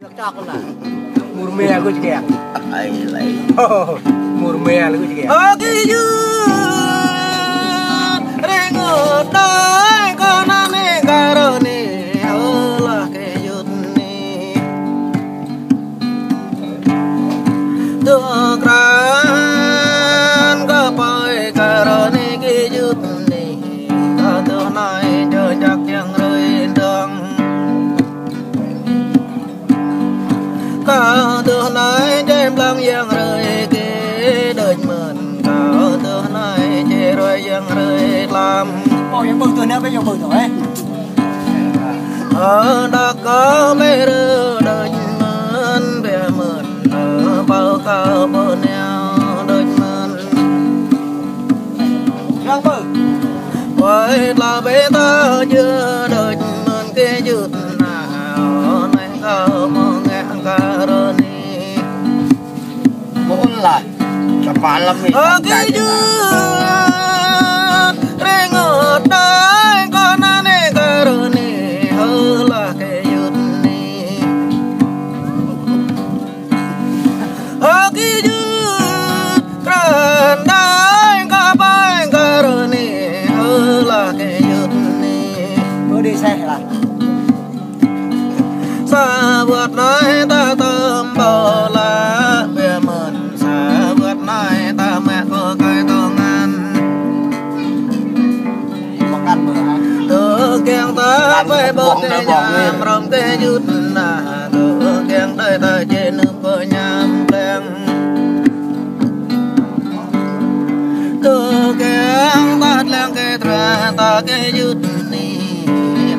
Cak lah. Murme aku juga. Ai lại. Murme aku juga. Oke ju. Rengot dai konane karone olah kejut ni. Tukran kapai karone kejut ni. Adoh nai jejak yang rendang. Cao từ nay đêm lăng yang rơi kế đời mình cao từ nay chê rồi yang rơi làm Bỏ yang bự từ nữa bây giờ bự rồi. ở đã có mấy rơ đời mình về mình ở bao cao bao neo đời mình Yang bự. vậy là bé ta chưa đời mình cái dứt nào này cao mong karoni Mohon lah. Kepalam ni. Oke ju rengot dai konane karoni olah kejut ni. Oke ju ran dai kapai karoni olah kejut ni. Bữa đi xe là. Sa vượt nói ta tâm bầu lá về mình sa vượt nói ta mẹ có cái tông ăn Bọc ăn bữa hả? từ keng ta phải bớt cái nhàm rong cái chút là từ keng đây ta trên nước có nhàm đen từ keng ta lên cái tra ta cái chút ni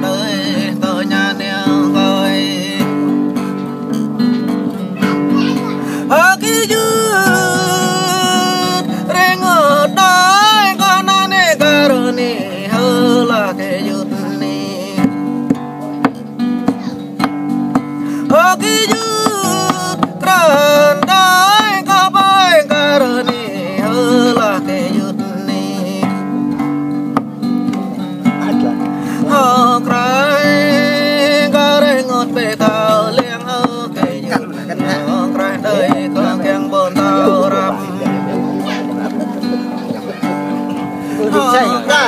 đây tôi nhà neo coi Oke ju rengot dai konane karoni olah kejut ni. Oke ju ran dai kapai karoni olah kejut ni. Ho krai karengot betau liang oke ju krai đời con keng bon tao ram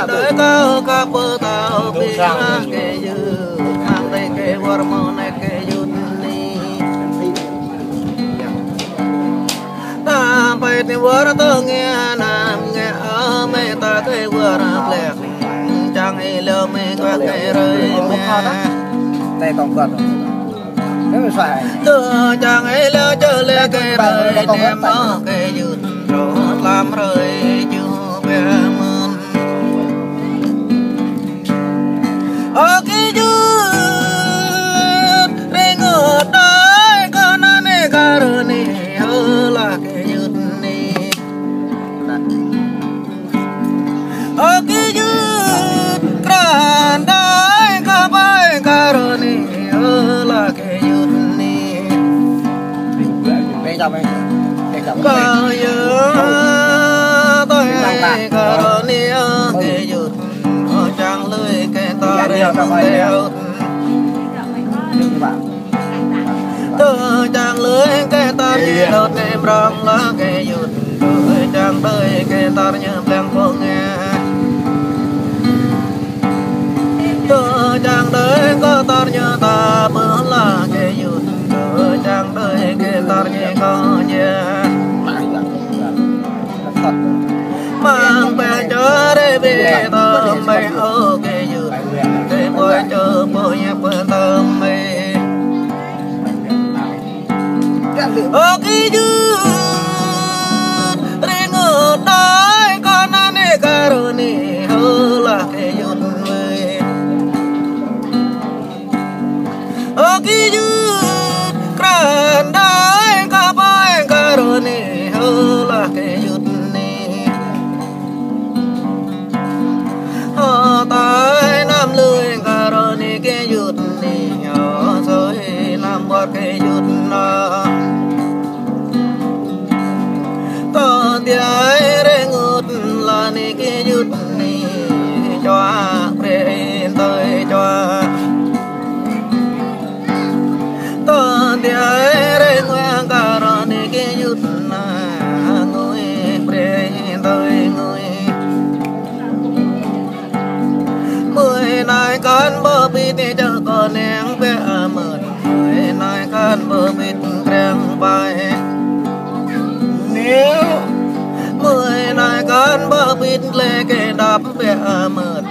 đời tao ka bơ tao pi ke yu ang đây ke war mo ne ke yu ni ta pai ni war to nghe nam nghe ở me ta ke war lek chẳng ai lo me ka ke rơi me Đây còn quật rồi. Nếu mà xoài. Tôi chẳng ấy lỡ chơi lê cây rơi ném ở cây dụt rồi làm rơi chưa bé mơn ở cây dụt rengot dai konane karoni olah kejut ni ở cây dụt ran dai kapai karoni olah kejut ni. Bây giờ mình. Goyut tôi karoni kejut chẳng lưới cái ta đều theo tôi chẳng lưới cái ta như đột em rong lá kejut tôi chẳng lưới cái ta như đang phố nghe tôi chẳng lưới có ta như ta bữa là kejut tôi chẳng lưới cái ta như có nhà mang về cho để về tâm mây ok dư để bôi cho bôi nhẹ bơ tâm mây ok dư rengot dai konane karoni olah kejut we ok dư ran dai kapai karoni olah kejut tai nam lưới karoni kejut ni nhỏ rồi nam bọt kejut na căn bờ mịt rèn bay nếu mười lại căn bờ mịt lê kê đạp bẹ mượt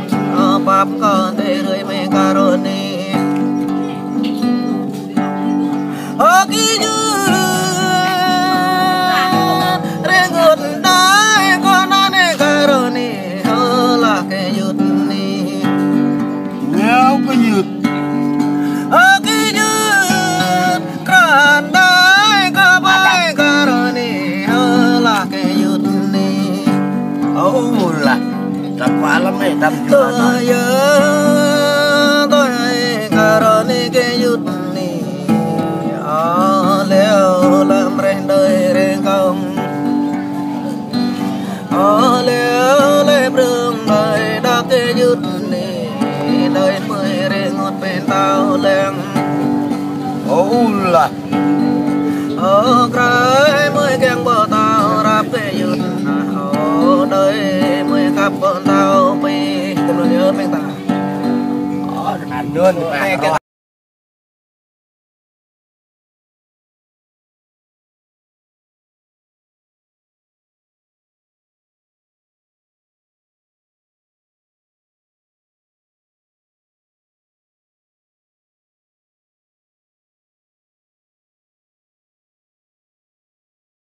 bắp còn tê rơi mê caroni ký như rèn ngược đai con ăn caroni là cái yut ni nếu có nhụt ký như rèn đai cả bay caroni là cái yut ni là tập quá lắm này tập tôi caroni cái yut ni leo làm rèn đời rèn công leo lên đường đời đã kê yut ni đời mười rèn ngọt bên tao leng là cái mười keng bờ tao rap kê yut đời mười cặp bờ tao pi tâm nhớ bên ta anh luôn